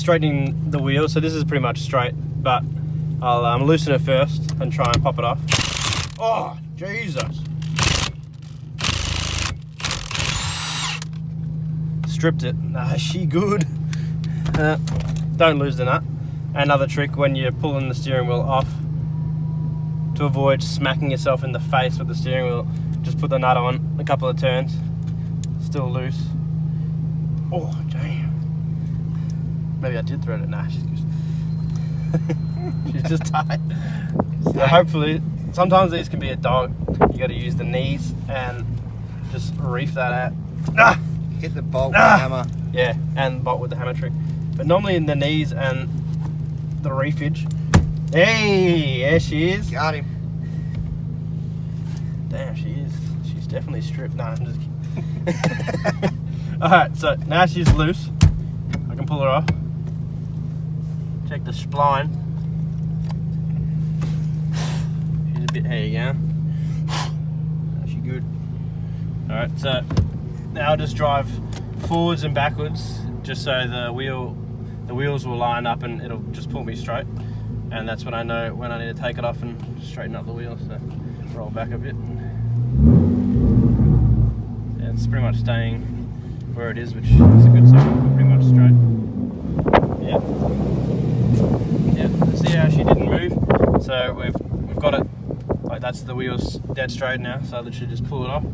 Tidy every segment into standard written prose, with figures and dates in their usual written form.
straightening the wheel. So this is pretty much straight, but I'll loosen it first and try and pop it off. Oh, Jesus. Stripped it. Nah, she good. Don't lose the nut. Another trick when you're pulling the steering wheel off, to avoid smacking yourself in the face with the steering wheel, just put the nut on a couple of turns. Still loose. Oh, damn. Maybe I did thread it. Nah, she's just tight. So hopefully, sometimes these can be a dog. You got to use the knees and just reef that out. Ah! Hit the bolt with the hammer. Yeah, and bolt with the hammer trick. But normally in the knees and the reefage. Hey, there she is. Got him. Damn, she is. She's definitely stripped. Nah, I'm just kidding. Alright, so now she's loose. I can pull her off. Check the spline. She's a bit hairy, yeah. She good. Alright, so now I'll just drive forwards and backwards, just so the wheels will line up and it'll just pull me straight. And that's when I know when I need to take it off and straighten up the wheels. So roll back a bit. Yeah, it's pretty much staying where it is, which is a good sign. Pretty much straight. Yeah. Yeah. See how she didn't move? So we've got it. Like that's the wheels dead straight now. So I literally just pull it off.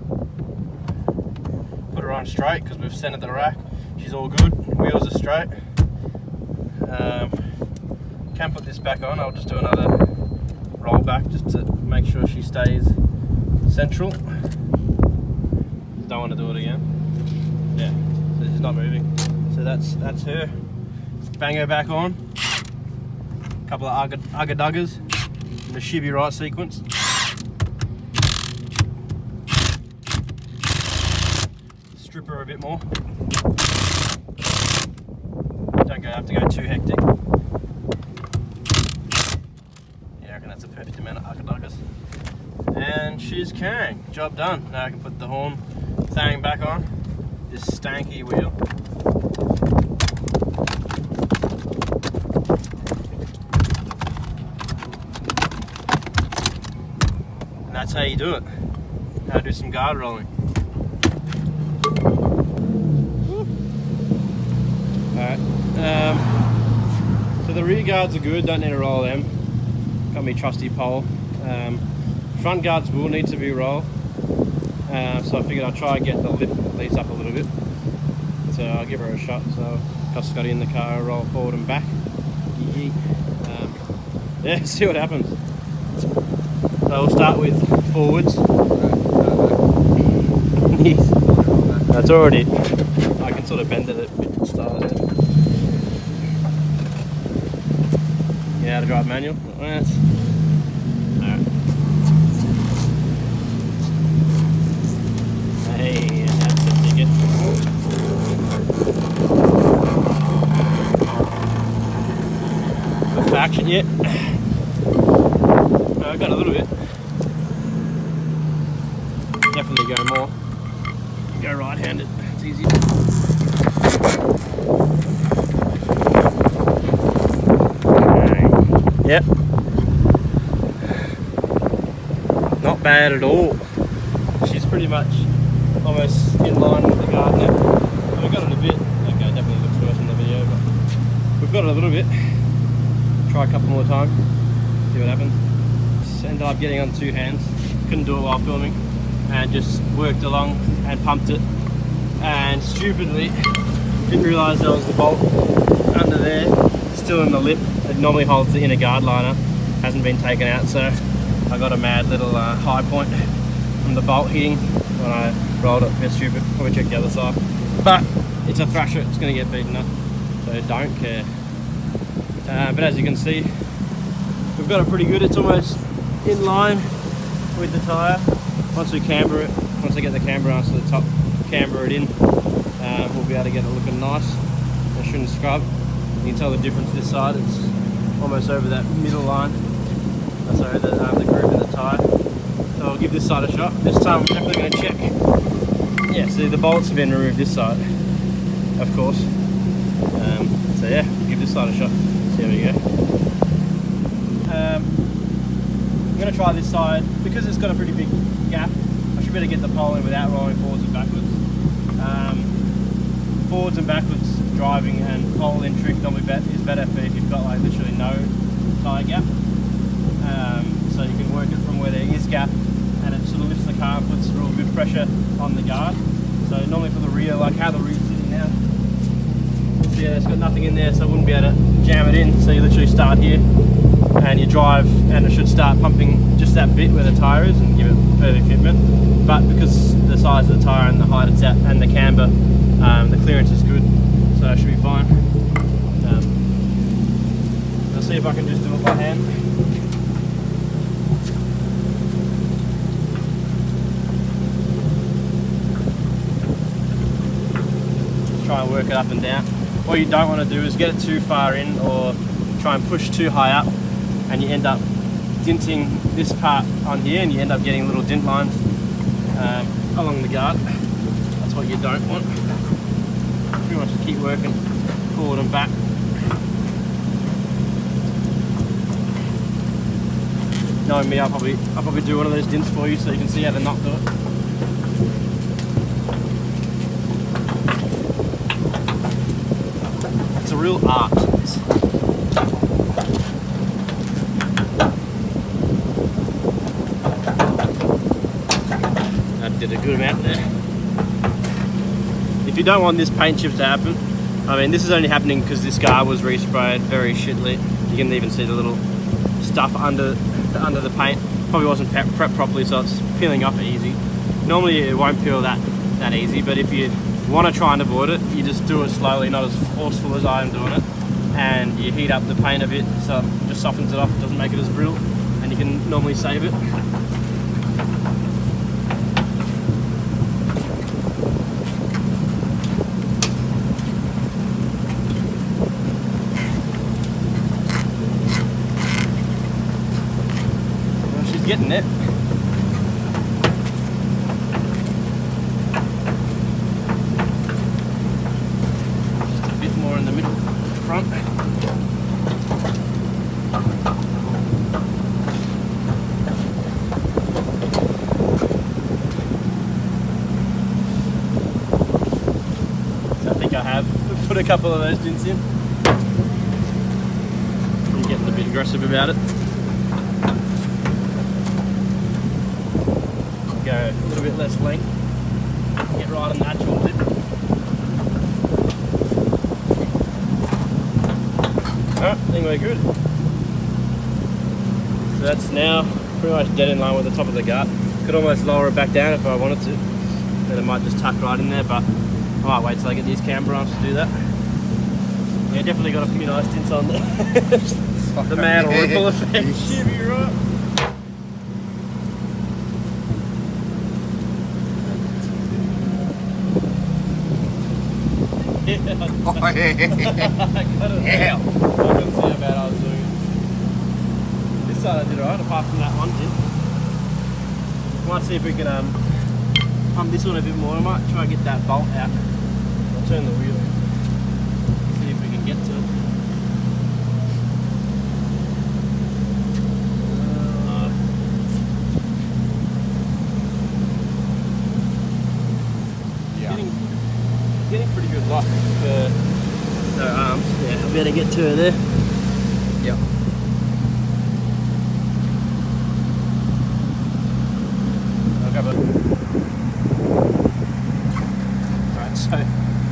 Put her on straight because we've centered the rack. She's all good. Wheels are straight. Can put this back on. I'll just do another roll back just to make sure she stays central. Don't want to do it again. Yeah, so she's not moving. So that's her. Bang her back on. A couple of ugga duggers in the shibby right sequence. Strip her a bit more. Don't have to go too hectic. Yeah, I reckon that's a perfect amount of ugga duggers. And she's carrying. Job done. Now I can put the horn thing back on. This stanky wheel. And that's how you do it. How to do some guard rolling. Alright. So the rear guards are good, don't need to roll them. Got me trusty pole. Front guards will need to be rolled. So I figured I'll try and get the lip at least up a little bit. So I'll give her a shot. So got Scotty in the car, roll forward and back. Yeah, see what happens. So we'll start with forwards. That's already, I can sort of bend it a bit, start it. Yeah, how to drive manual? Alright. Hey, that's the ticket. With action yet? I got a little bit. Definitely go more. Go right-handed. It's easier. Yep. Not bad at all. She's pretty much almost in line with the guard now. We got it a bit. Okay, definitely looks worse in the video, but we've got it a little bit. Try a couple more times. See what happens. Just ended up getting on two hands. Couldn't do it while filming, and just worked along and pumped it. And stupidly, didn't realise there was the bolt under there, still in the lip. It normally holds the inner guard liner, hasn't been taken out, so I got a mad little high point from the bolt hitting when I rolled it. A bit stupid. Probably check the other side, but it's a thrasher, it's going to get beaten up, so don't care. But as you can see, we've got it pretty good. It's almost in line with the tyre. Once we camber it, once I get the camber arms to the top, camber it in, we'll be able to get it looking nice. I shouldn't scrub. You can tell the difference this side, it's almost over that middle line. Sorry, the groove in the tyre. So I'll give this side a shot. This time I'm definitely going to check. Yeah, see the bolts have been removed this side, of course. So yeah, we'll give this side a shot. There we go. I'm going to try this side. Because it's got a pretty big gap, I should better get the pole in without rolling forwards and backwards. Forwards and backwards driving and pole in trick normally is better for if you've got like literally no tyre gap. So you can work it from where there is gap, and it sort of lifts the car and puts real good pressure on the guard. So normally for the rear, like how the rear's sitting now, so yeah, it's got nothing in there, so I wouldn't be able to jam it in. So you literally start here and you drive, and it should start pumping just that bit where the tyre is and give it perfect fitment. But because the size of the tyre and the height it's at and the camber, the clearance is good, so it should be fine. I'll see if I can just do it by hand. Just try and work it up and down. What you don't want to do is get it too far in or try and push too high up, and you end up dinting this part on here, and you end up getting little dint lines along the guard. That's what you don't want. Pretty much just keep working forward and back. Knowing me, I'll probably do one of those dints for you so you can see how to not do it. It's a real art. That did a good amount there. If you don't want this paint chip to happen, I mean, this is only happening because this guard was resprayed very shitly. You can even see the little stuff under the paint. Probably wasn't prepped properly, so it's peeling off easy. Normally it won't peel that easy, but if you want to try and avoid it, you just do it slowly, not as forceful as I am doing it, and you heat up the paint a bit so it just softens it off, doesn't make it as brittle, and you can normally save it. Getting it. Just a bit more in the middle, front. So I think I have put a couple of those dints in. I'm getting a bit aggressive about it. Go a little bit less length, get right on the actual lip. Alright, I think we're good. So that's now pretty much dead in line with the top of the gut. Could almost lower it back down if I wanted to, then it might just tuck right in there, but I might wait till I get these camber arms to do that. Yeah, definitely got a few nice tints on there. The mad ripple effect. Shivvy, right? I got it. Yeah. I couldn't see how bad I was doing it. This side I did alright, apart from that one tip. Might see if we can pump this one a bit more. I might try and get that bolt out. I'll turn the wheel. See if we can get to it. Getting pretty good lock for the arms. Yeah, I better get to her there. Yep. I'll grab it. Alright, so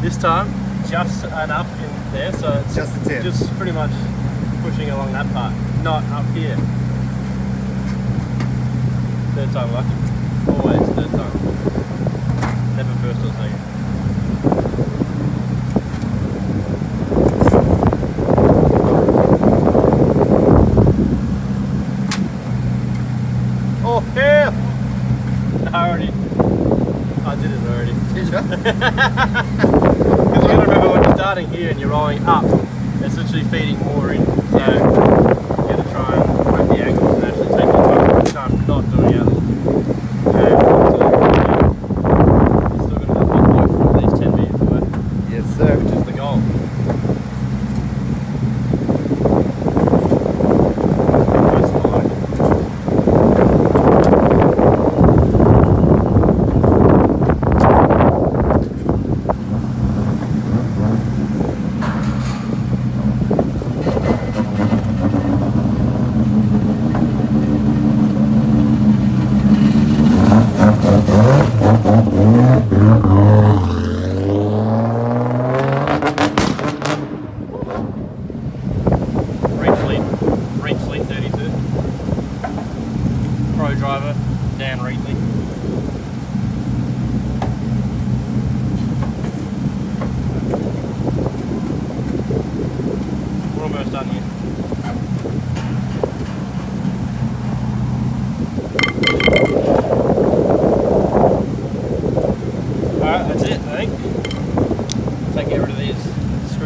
this time just enough in there, so it's Just the tip. just pretty much pushing along that part, not up here. Third time lucky. Always third time. Never first or second. Oh hell! I did it already. Did you? Because you gotta remember when you're starting here and you're rolling up, it's literally feeding more in. So you gotta try and work the angles and actually take your time. Which I'm not doing at all. You're still got a little bit more for at least 10 meters away. Yes, sir. Which is the goal.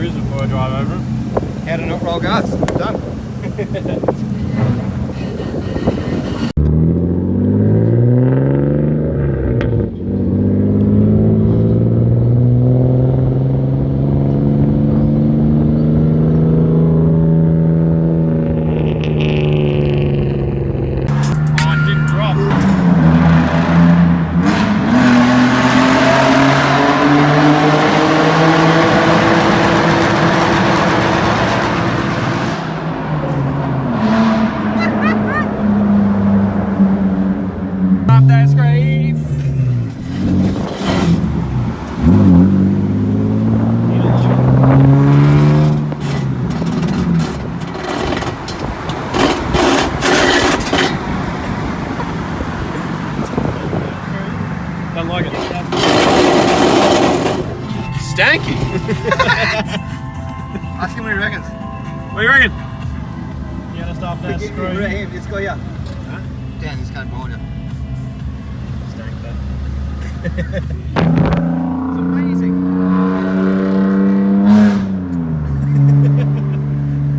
cruise before I drive over them. How to not roll gas. Done. Don't like it. Stanky. Ask him what he reckons. What do you reckon? You gonna stop that screw? Right here, let's go here. Huh? Down this cone behind you. Stank that. It's amazing.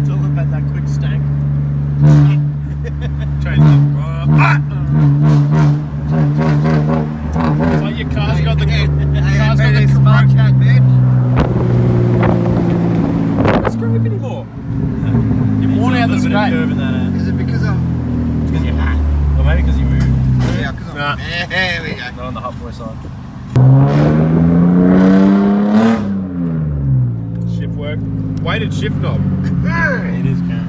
It's all about that quick stank. Change it. It's like your car's got the smart cat, man. Not scrape anymore. You've worn out the scrape. Is it because of? It's because you're hot. Or maybe because you moved. Yeah, because I'm. Nah. There we go. Not on the hot boy side. Shift work. Weighted shift knob. It is, Karen.